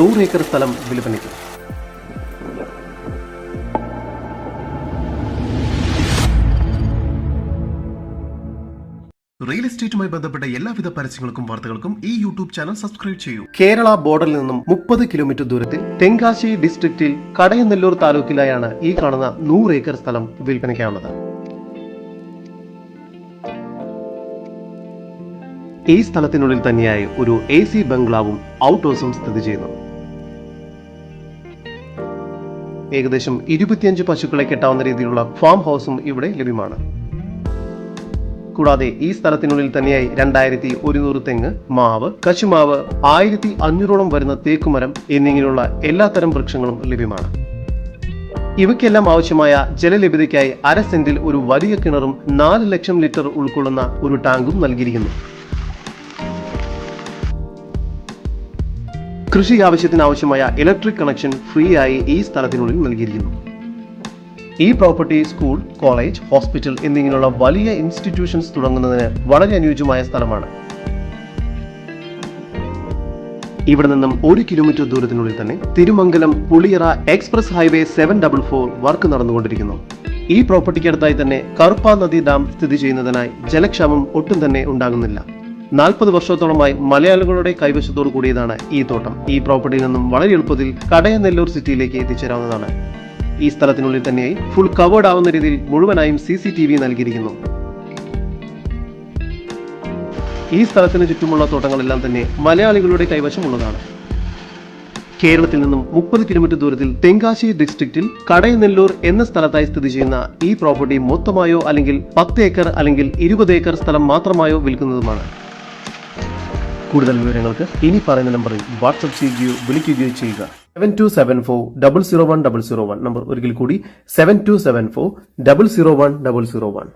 100 acre സ്ഥലം വിൽപ്പനയ്ക്ക്. Real എസ്റ്റേറ്റുമായി ബന്ധപ്പെട്ട എല്ലാവിധ പരസ്യങ്ങൾക്കും വാർത്തകൾക്കും ഈ യൂട്യൂബ് ചാനൽ സബ്സ്ക്രൈബ് ചെയ്യൂ. കേരള ബോർഡറിൽ നിന്നും 30 കിലോമീറ്റർ ദൂരത്തിൽ തെങ്കാശി ഡിസ്ട്രിക്റ്റിൽ കടയനെല്ലൂർ താലൂക്കിലായാണ് ഈ കാണുന്ന 100 ഏക്കർ സ്ഥലം വിൽപ്പനയ്ക്കാവുന്നത്. ഈ സ്ഥലത്തിനുള്ളിൽ തന്നെയായി ഒരു AC ബംഗ്ലാവും ഔട്ട് ഹൗസും സ്ഥിതി ചെയ്യുന്നു. ഏകദേശം 25 പശുക്കളെ കെട്ടാവുന്ന രീതിയിലുള്ള ഫാം ഹൗസും ഇവിടെ ലഭ്യമാണ്. കൂടാതെ ഈ സ്ഥലത്തിനുള്ളിൽ തന്നെയായി 2100 തെങ്ങ്, മാവ്, കശുമാവ്, 1500ഓളം വരുന്ന തേക്കുമരം എന്നിങ്ങനെയുള്ള എല്ലാത്തരം വൃക്ഷങ്ങളും ലഭ്യമാണ്. ഇവയ്ക്കെല്ലാം ആവശ്യമായ ജലലഭ്യതയ്ക്കായി 1/2 സെന്റിൽ ഒരു വലിയ കിണറും 4 ലക്ഷം ലിറ്റർ ഉൾക്കൊള്ളുന്ന ഒരു ടാങ്കും നൽകിയിരിക്കുന്നു. കൃഷി ആവശ്യത്തിന് ആവശ്യമായ ഇലക്ട്രിക് കണക്ഷൻ ഫ്രീ ആയി ഈ സ്ഥലത്തിനുള്ളിൽ നൽകിയിരിക്കുന്നു. ഈ പ്രോപ്പർട്ടി സ്കൂൾ, കോളേജ്, ഹോസ്പിറ്റൽ എന്നിങ്ങനെയുള്ള വലിയ ഇൻസ്റ്റിറ്റ്യൂഷൻസ് തുടങ്ങുന്നതിന് വളരെ അനുയോജ്യമായ സ്ഥലമാണ്. ഇവിടെ നിന്നും 1 കിലോമീറ്റർ ദൂരത്തിനുള്ളിൽ തന്നെ Thirumangalam Puliyara express highway 744 work നടന്നുകൊണ്ടിരിക്കുന്നു. ഈ പ്രോപ്പർട്ടിക്കടുത്തായി തന്നെ കറുപ്പ നദി ഡാം സ്ഥിതി ചെയ്യുന്നതിനായി ജലക്ഷാമം ഒട്ടും തന്നെ ഉണ്ടാകുന്നില്ല. 40 വർഷത്തോളമായി മലയാളികളുടെ കൈവശത്തോടു കൂടിയതാണ് ഈ തോട്ടം. ഈ പ്രോപ്പർട്ടിയിൽ നിന്നും വളരെ എളുപ്പത്തിൽ കടയനെല്ലൂർ സിറ്റിയിലേക്ക് എത്തിച്ചേരാവുന്നതാണ്. ഈ സ്ഥലത്തിനുള്ളിൽ തന്നെയായി ഫുൾ കവേർഡ് ആവുന്ന രീതിയിൽ മുഴുവനായും CCTV നൽകിയിരിക്കുന്നു. ഈ സ്ഥലത്തിന് ചുറ്റുമുള്ള തോട്ടങ്ങളെല്ലാം തന്നെ മലയാളികളുടെ കൈവശമുള്ളതാണ്. കേരളത്തിൽ നിന്നും 30 കിലോമീറ്റർ ദൂരത്തിൽ തെങ്കാശി ഡിസ്ട്രിക്റ്റിൽ കടയനെല്ലൂർ എന്ന സ്ഥലത്തായി സ്ഥിതി ചെയ്യുന്ന ഈ പ്രോപ്പർട്ടി മൊത്തമായോ അല്ലെങ്കിൽ 10 ഏക്കർ അല്ലെങ്കിൽ 20 ഏക്കർ സ്ഥലം മാത്രമായോ വിൽക്കുന്നതുമാണ്. കൂടുതൽ വിവരങ്ങൾക്ക് ഇനി പറയുന്ന നമ്പറിൽ വാട്സ്ആപ്പ് ചെയ്യുകയോ വിളിക്കുകയോ ചെയ്യുക. 7274 001 001 നമ്പർ ഒരിക്കൽ കൂടി 7274 001 001.